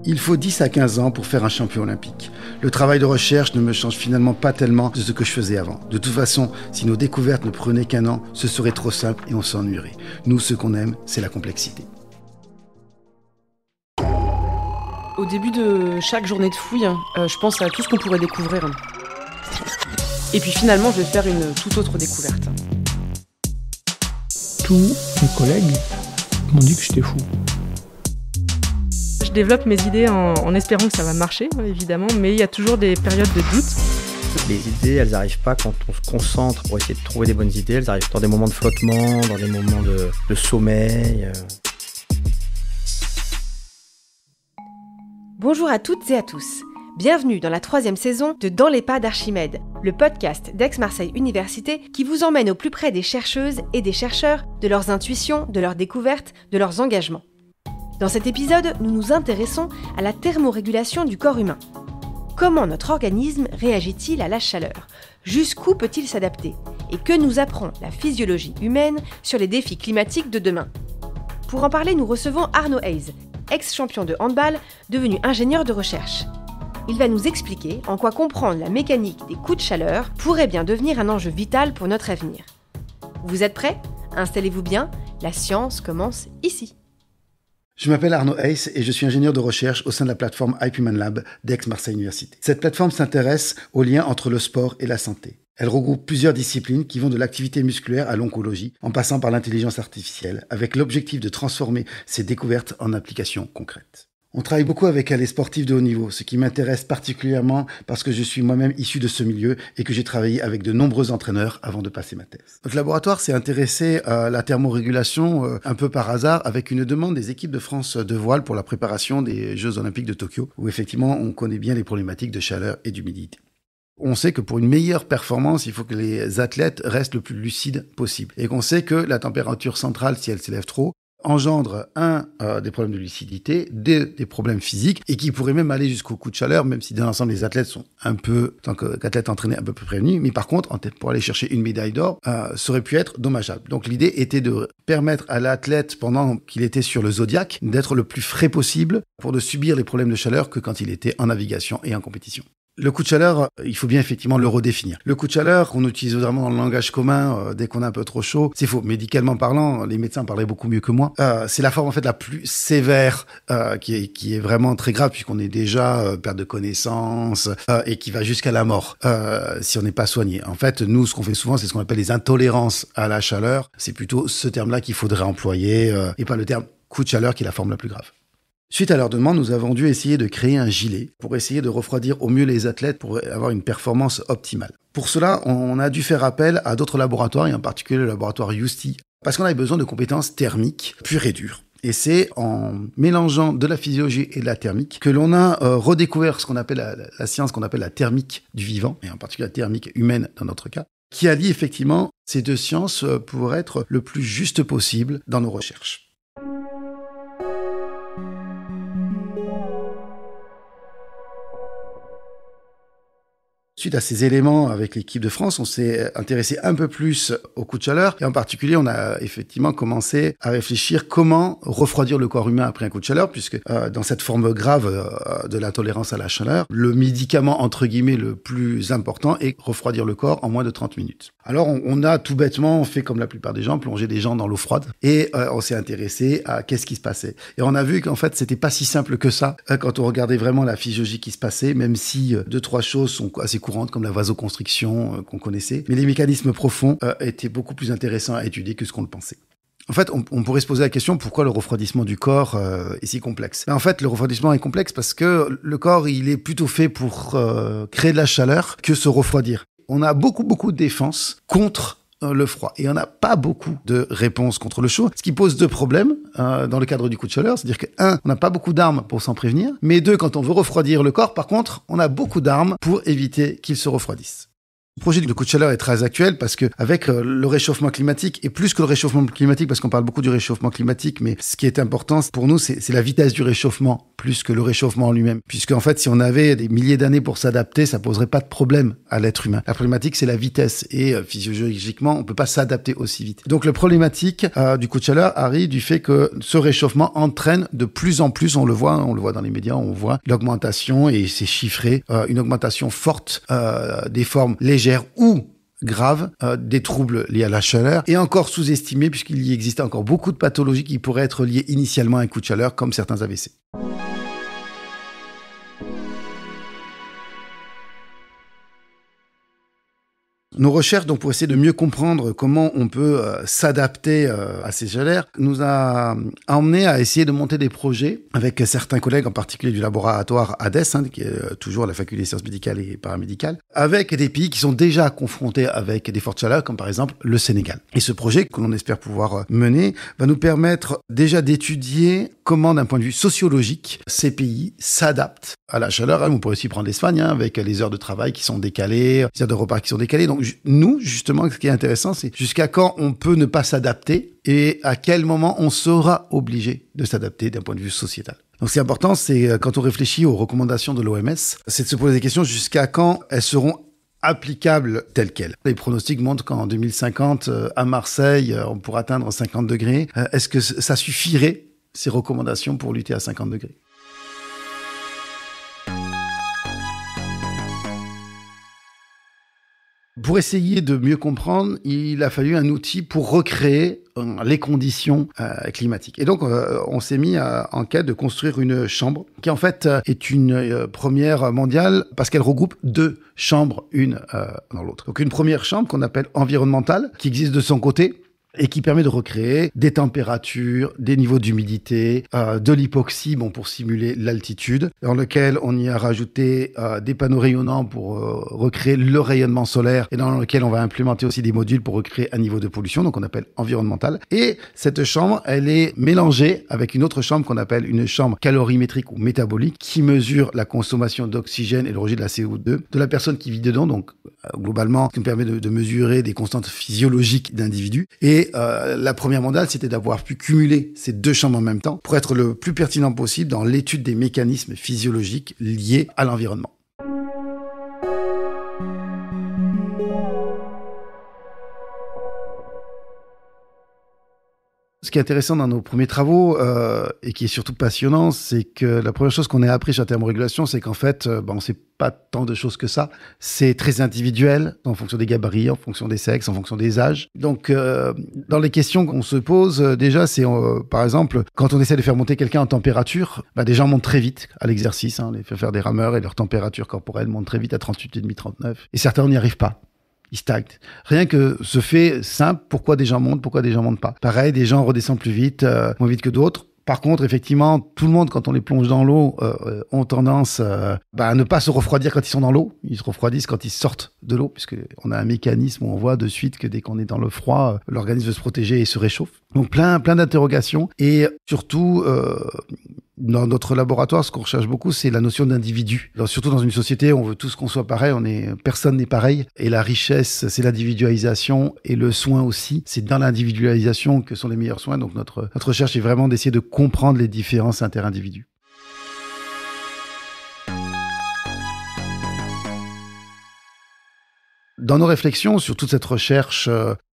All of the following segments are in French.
Il faut 10 à 15 ans pour faire un champion olympique. Le travail de recherche ne me change finalement pas tellement de ce que je faisais avant. De toute façon, si nos découvertes ne prenaient qu'un an, ce serait trop simple et on s'ennuierait. Nous, ce qu'on aime, c'est la complexité. Au début de chaque journée de fouille, je pense à tout ce qu'on pourrait découvrir. Et puis finalement, je vais faire une toute autre découverte. Tous mes collègues m'ont dit que j'étais fou. Je développe mes idées en espérant que ça va marcher, évidemment, mais il y a toujours des périodes de doute. Les idées, elles n'arrivent pas quand on se concentre pour essayer de trouver des bonnes idées. Elles arrivent dans des moments de flottement, dans des moments de sommeil. Bonjour à toutes et à tous. Bienvenue dans la 3e saison de Dans les pas d'Archimède, le podcast d'Aix-Marseille Université qui vous emmène au plus près des chercheuses et des chercheurs, de leurs intuitions, de leurs découvertes, de leurs engagements. Dans cet épisode, nous nous intéressons à la thermorégulation du corps humain. Comment notre organisme réagit-il à la chaleur ? Jusqu'où peut-il s'adapter ? Et que nous apprend la physiologie humaine sur les défis climatiques de demain ? Pour en parler, nous recevons Arnaud Hayes, ex-champion de handball, devenu ingénieur de recherche. Il va nous expliquer en quoi comprendre la mécanique des coups de chaleur pourrait bien devenir un enjeu vital pour notre avenir. Vous êtes prêts ? Installez-vous bien, la science commence ici. Je m'appelle Arnaud Hayes et je suis ingénieur de recherche au sein de la plateforme Hype Human Lab d'Aix-Marseille Université. Cette plateforme s'intéresse aux liens entre le sport et la santé. Elle regroupe plusieurs disciplines qui vont de l'activité musculaire à l'oncologie, en passant par l'intelligence artificielle, avec l'objectif de transformer ces découvertes en applications concrètes. On travaille beaucoup avec les sportifs de haut niveau, ce qui m'intéresse particulièrement parce que je suis moi-même issu de ce milieu et que j'ai travaillé avec de nombreux entraîneurs avant de passer ma thèse. Notre laboratoire s'est intéressé à la thermorégulation un peu par hasard avec une demande des équipes de France de voile pour la préparation des Jeux Olympiques de Tokyo, où effectivement on connaît bien les problématiques de chaleur et d'humidité. On sait que pour une meilleure performance, il faut que les athlètes restent le plus lucides possible. Et qu'on sait que la température centrale, si elle s'élève trop, engendre des problèmes de lucidité, des problèmes physiques, et qui pourraient même aller jusqu'au coup de chaleur, même si dans l'ensemble les athlètes sont un peu, tant qu'athlètes entraînés, un peu plus prévenus. Mais par contre, en tête pour aller chercher une médaille d'or, ça aurait pu être dommageable. Donc l'idée était de permettre à l'athlète, pendant qu'il était sur le Zodiac, d'être le plus frais possible pour ne subir les problèmes de chaleur que quand il était en navigation et en compétition. Le coup de chaleur, il faut bien effectivement le redéfinir. Le coup de chaleur, qu'on utilise vraiment dans le langage commun, dès qu'on a un peu trop chaud, c'est faux. Médicalement parlant, les médecins parlaient beaucoup mieux que moi. C'est la forme en fait la plus sévère, qui est vraiment très grave puisqu'on est déjà perte de connaissance et qui va jusqu'à la mort si on n'est pas soigné. En fait, nous, ce qu'on fait souvent, c'est ce qu'on appelle les intolérances à la chaleur. C'est plutôt ce terme-là qu'il faudrait employer et pas le terme coup de chaleur qui est la forme la plus grave. Suite à leur demande, nous avons dû essayer de créer un gilet pour essayer de refroidir au mieux les athlètes pour avoir une performance optimale. Pour cela, on a dû faire appel à d'autres laboratoires, et en particulier le laboratoire Yousty, parce qu'on avait besoin de compétences thermiques pures et dures. Et c'est en mélangeant de la physiologie et de la thermique que l'on a redécouvert ce qu'on appelle la science qu'on appelle la thermique du vivant, et en particulier la thermique humaine dans notre cas, qui allie effectivement ces deux sciences pour être le plus juste possible dans nos recherches. Suite à ces éléments avec l'équipe de France, on s'est intéressé un peu plus au coup de chaleur et en particulier, on a effectivement commencé à réfléchir comment refroidir le corps humain après un coup de chaleur puisque dans cette forme grave de l'intolérance à la chaleur, le médicament entre guillemets le plus important est refroidir le corps en moins de 30 minutes. Alors on a tout bêtement fait comme la plupart des gens, plongé des gens dans l'eau froide et on s'est intéressé à qu'est-ce qui se passait. Et on a vu qu'en fait, c'était pas si simple que ça quand on regardait vraiment la physiologie qui se passait, même si 2-3 choses sont assez courantes comme la vasoconstriction qu'on connaissait. Mais les mécanismes profonds étaient beaucoup plus intéressants à étudier que ce qu'on le pensait. En fait, on pourrait se poser la question pourquoi le refroidissement du corps est si complexe. En fait, le refroidissement est complexe parce que le corps, il est plutôt fait pour créer de la chaleur que se refroidir. On a beaucoup de défenses contre le froid. Et on n'a pas beaucoup de réponses contre le chaud, ce qui pose deux problèmes dans le cadre du coup de chaleur. C'est-à-dire que, un, on n'a pas beaucoup d'armes pour s'en prévenir, mais deux, quand on veut refroidir le corps, par contre, on a beaucoup d'armes pour éviter qu'il se refroidisse. Le projet de coup de chaleur est très actuel parce que avec le réchauffement climatique, et plus que le réchauffement climatique, parce qu'on parle beaucoup du réchauffement climatique, mais ce qui est important pour nous, c'est la vitesse du réchauffement plus que le réchauffement en lui-même. Puisque en fait, si on avait des milliers d'années pour s'adapter, ça poserait pas de problème à l'être humain. La problématique, c'est la vitesse, et physiologiquement, on peut pas s'adapter aussi vite. Donc la problématique du coup de chaleur arrive du fait que ce réchauffement entraîne de plus en plus, on le voit dans les médias, on voit l'augmentation, et c'est chiffré, une augmentation forte des formes légères ou graves des troubles liés à la chaleur, et encore sous-estimés puisqu'il y existe encore beaucoup de pathologies qui pourraient être liées initialement à un coup de chaleur, comme certains AVC. Nos recherches, donc, pour essayer de mieux comprendre comment on peut s'adapter à ces chaleurs, nous a emmené à essayer de monter des projets avec certains collègues, en particulier du laboratoire ADES, qui est toujours la faculté des sciences médicales et paramédicales, avec des pays qui sont déjà confrontés avec des fortes chaleurs, comme par exemple le Sénégal. Et ce projet, que l'on espère pouvoir mener, va nous permettre déjà d'étudier comment, d'un point de vue sociologique, ces pays s'adaptent à la chaleur. On pourrait aussi prendre l'Espagne, avec les heures de travail qui sont décalées, les heures de repas qui sont décalées. Donc, nous, justement, ce qui est intéressant, c'est jusqu'à quand on peut ne pas s'adapter et à quel moment on sera obligé de s'adapter d'un point de vue sociétal. Donc, ce qui est important, c'est quand on réfléchit aux recommandations de l'OMS, c'est de se poser des questions jusqu'à quand elles seront applicables telles quelles. Les pronostics montrent qu'en 2050, à Marseille, on pourra atteindre 50 degrés. Est-ce que ça suffirait, ces recommandations, pour lutter à 50 degrés ? Pour essayer de mieux comprendre, il a fallu un outil pour recréer les conditions climatiques. Et donc, on s'est mis en quête de construire une chambre qui, en fait, est une première mondiale parce qu'elle regroupe deux chambres, une dans l'autre. Donc, une première chambre qu'on appelle environnementale, qui existe de son côté, et qui permet de recréer des températures, des niveaux d'humidité, de l'hypoxie, pour simuler l'altitude, dans lequel on y a rajouté des panneaux rayonnants pour recréer le rayonnement solaire, et dans lequel on va implémenter aussi des modules pour recréer un niveau de pollution, donc on appelle environnemental. Et cette chambre, elle est mélangée avec une autre chambre qu'on appelle une chambre calorimétrique ou métabolique, qui mesure la consommation d'oxygène et le rejet de la CO2 de la personne qui vit dedans, donc globalement, ce qui nous permet de mesurer des constantes physiologiques d'individus. Et la première mondiale, c'était d'avoir pu cumuler ces deux chambres en même temps pour être le plus pertinent possible dans l'étude des mécanismes physiologiques liés à l'environnement. Ce qui est intéressant dans nos premiers travaux, et qui est surtout passionnant, c'est que la première chose qu'on a appris sur la thermorégulation, c'est qu'en fait, on ne sait pas tant de choses que ça. C'est très individuel, en fonction des gabarits, en fonction des sexes, en fonction des âges. Donc, dans les questions qu'on se pose, déjà, c'est, par exemple, quand on essaie de faire monter quelqu'un en température, des gens montent très vite à l'exercice, on les fait faire des rameurs et leur température corporelle monte très vite à 38,5, 39. Et certains, on n'y arrive pas. Ils stagnent. Rien que ce fait simple, pourquoi des gens montent pas. Pareil, des gens redescendent plus vite, moins vite que d'autres. Par contre, effectivement, tout le monde, quand on les plonge dans l'eau, ont tendance à ne pas se refroidir quand ils sont dans l'eau. Ils se refroidissent quand ils sortent de l'eau, puisqu'on a un mécanisme où on voit de suite que dès qu'on est dans le froid, l'organisme veut se protéger et se réchauffe. Donc plein d'interrogations. Et surtout, dans notre laboratoire, ce qu'on recherche beaucoup, c'est la notion d'individu. Alors, surtout dans une société où on veut tous qu'on soit pareil, personne n'est pareil. Et la richesse, c'est l'individualisation, et le soin aussi. C'est dans l'individualisation que sont les meilleurs soins. Donc notre recherche est vraiment d'essayer de comprendre les différences interindividus. Dans nos réflexions sur toute cette recherche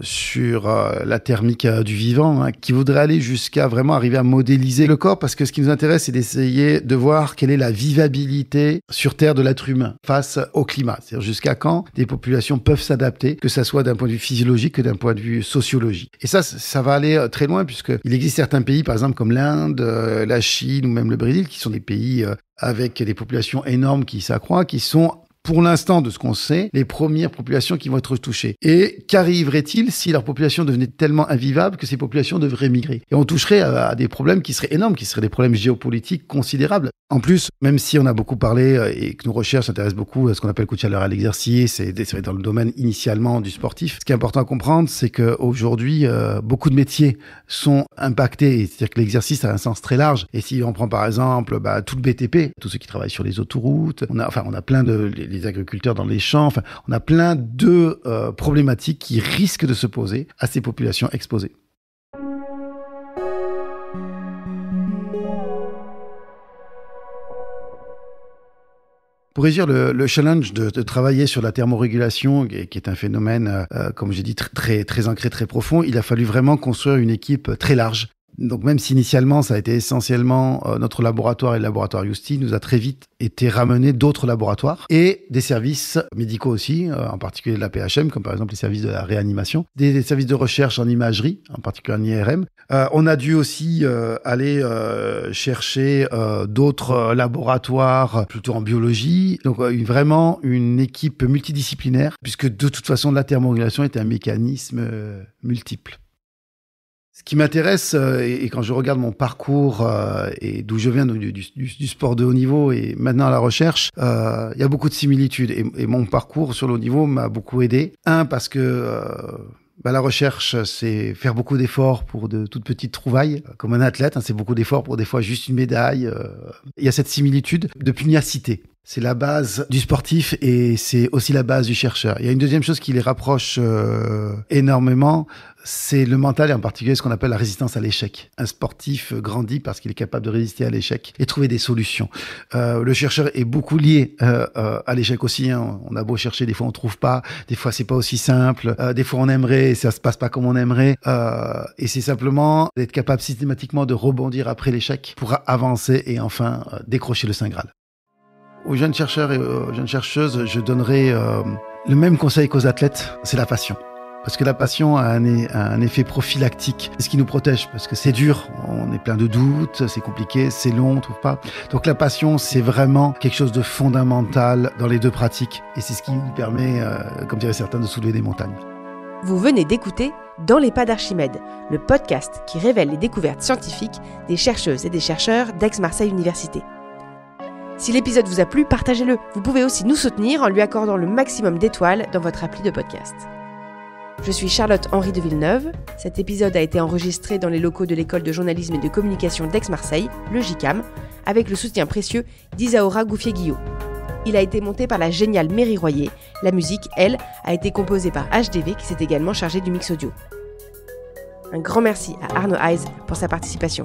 sur la thermique du vivant, qui voudrait aller jusqu'à vraiment arriver à modéliser le corps, parce que ce qui nous intéresse, c'est d'essayer de voir quelle est la vivabilité sur Terre de l'être humain face au climat. C'est-à-dire jusqu'à quand des populations peuvent s'adapter, que ça soit d'un point de vue physiologique que d'un point de vue sociologique. Et ça va aller très loin, puisqu'il existe certains pays, par exemple comme l'Inde, la Chine ou même le Brésil, qui sont des pays avec des populations énormes qui s'accroissent, qui sont, pour l'instant, de ce qu'on sait, les premières populations qui vont être touchées. Et qu'arriverait-il si leur population devenait tellement invivable que ces populations devraient migrer ? Et on toucherait à des problèmes qui seraient énormes, qui seraient des problèmes géopolitiques considérables. En plus, même si on a beaucoup parlé et que nos recherches s'intéressent beaucoup à ce qu'on appelle coup de chaleur à l'exercice, c'est dans le domaine initialement du sportif, ce qui est important à comprendre, c'est qu'aujourd'hui, beaucoup de métiers sont impactés. C'est-à-dire que l'exercice a un sens très large. Et si on prend par exemple tout le BTP, tous ceux qui travaillent sur les autoroutes, on a plein de les agriculteurs dans les champs. Enfin, on a plein de problématiques qui risquent de se poser à ces populations exposées. Pour réussir le challenge de travailler sur la thermorégulation, qui est un phénomène, comme j'ai dit, très ancré, très profond, il a fallu vraiment construire une équipe très large. Donc même si initialement ça a été essentiellement notre laboratoire et le laboratoire Yousti, nous a très vite été ramené d'autres laboratoires et des services médicaux aussi, en particulier de la PHM, comme par exemple les services de la réanimation, des services de recherche en imagerie, en particulier en IRM. On a dû aussi aller chercher d'autres laboratoires plutôt en biologie, donc vraiment une équipe multidisciplinaire, puisque de toute façon la thermorégulation est un mécanisme multiple. Ce qui m'intéresse, et quand je regarde mon parcours et d'où je viens, du sport de haut niveau et maintenant à la recherche, il y a beaucoup de similitudes. Et mon parcours sur le haut niveau m'a beaucoup aidé. Parce que la recherche, c'est faire beaucoup d'efforts pour de toutes petites trouvailles. Comme un athlète, c'est beaucoup d'efforts pour des fois juste une médaille. Il y a cette similitude de pugnacité. C'est la base du sportif et c'est aussi la base du chercheur. Il y a une deuxième chose qui les rapproche énormément, c'est le mental et en particulier ce qu'on appelle la résistance à l'échec. Un sportif grandit parce qu'il est capable de résister à l'échec et trouver des solutions. Le chercheur est beaucoup lié à l'échec aussi. On a beau chercher, des fois on trouve pas, des fois c'est pas aussi simple, des fois on aimerait et ça se passe pas comme on aimerait. Et c'est simplement d'être capable systématiquement de rebondir après l'échec pour avancer et enfin décrocher le Saint Graal. Aux jeunes chercheurs et aux jeunes chercheuses, je donnerais le même conseil qu'aux athlètes, c'est la passion. Parce que la passion a un effet prophylactique. C'est ce qui nous protège, parce que c'est dur, on est plein de doutes, c'est compliqué, c'est long, on trouve pas. Donc la passion, c'est vraiment quelque chose de fondamental dans les deux pratiques. Et c'est ce qui nous permet, comme diraient certains, de soulever des montagnes. Vous venez d'écouter Dans les pas d'Archimède, le podcast qui révèle les découvertes scientifiques des chercheuses et des chercheurs d'Aix-Marseille Université. Si l'épisode vous a plu, partagez-le. Vous pouvez aussi nous soutenir en lui accordant le maximum d'étoiles dans votre appli de podcast. Je suis Charlotte-Henri de Villeneuve. Cet épisode a été enregistré dans les locaux de l'école de journalisme et de communication d'Aix-Marseille, le JCAM, avec le soutien précieux d'Isaora Gouffier-Guillot. Il a été monté par la géniale Méry Royer. La musique, elle, a été composée par HDV qui s'est également chargé du mix audio. Un grand merci à Arnaud Hayes pour sa participation.